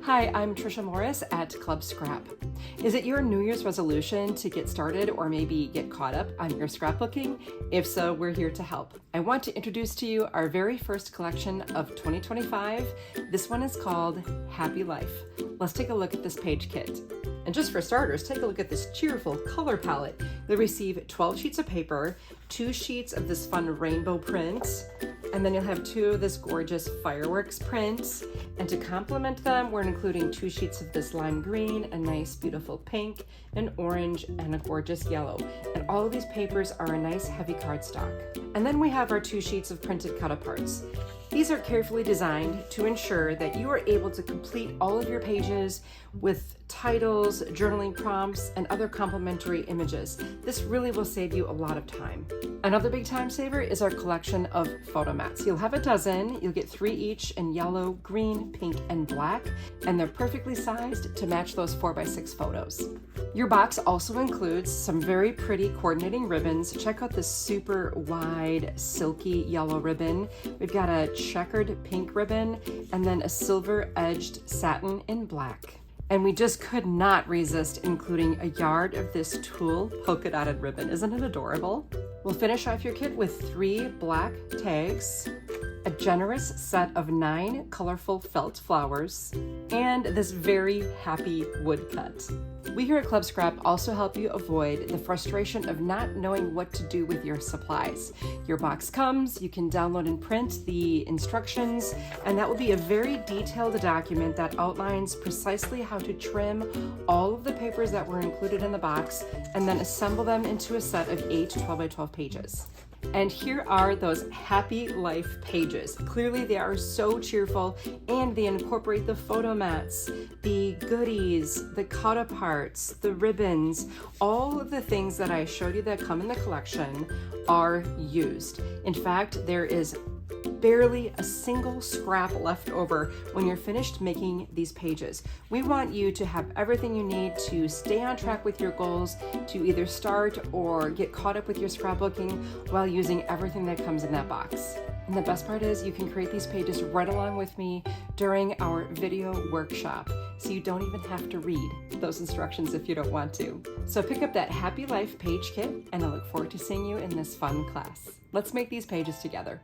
Hi, I'm Trisha Morris at Club Scrap. Is it your New Year's resolution to get started or maybe get caught up on your scrapbooking? If so, we're here to help. I want to introduce to you our very first collection of 2025. This one is called Happy Life. Let's take a look at this page kit. And just for starters, take a look at this cheerful color palette. You'll receive 12 sheets of paper, 2 sheets of this fun rainbow print, and then you'll have 2 of this gorgeous fireworks print. And to complement them, we're including 2 sheets of this lime green, a nice beautiful pink, an orange, and a gorgeous yellow. And all of these papers are a nice heavy cardstock. And then we have our 2 sheets of printed cut-aparts. These are carefully designed to ensure that you are able to complete all of your pages with titles, journaling prompts, and other complementary images. This really will save you a lot of time. Another big time saver is our collection of photo mats. You'll have a dozen. You'll get 3 each in yellow, green, pink, and black, and they're perfectly sized to match those 4x6 photos. Your box also includes some very pretty coordinating ribbons. Check out this super wide, silky yellow ribbon. We've got a checkered pink ribbon, and then a silver-edged satin in black. And we just could not resist including a yard of this tulle polka-dotted ribbon. Isn't it adorable? We'll finish off your kit with 3 black tags, a generous set of 9 colorful felt flowers, and this very happy woodcut. We here at Club Scrap also help you avoid the frustration of not knowing what to do with your supplies. Your box comes, you can download and print the instructions, and that will be a very detailed document that outlines precisely how to trim all of the papers that were included in the box and then assemble them into a set of 8 12x12 pages. And here are those Happy Life pages. Clearly they are so cheerful, and they incorporate the photo mats, the goodies, the cut-aparts, the ribbons. All of the things that I showed you that come in the collection are used. In fact, there is barely a single scrap left over when you're finished making these pages. We want you to have everything you need to stay on track with your goals, to either start or get caught up with your scrapbooking while using everything that comes in that box. And the best part is you can create these pages right along with me during our video workshop, so you don't even have to read those instructions if you don't want to. So pick up that Happy Life page kit, and I look forward to seeing you in this fun class. Let's make these pages together.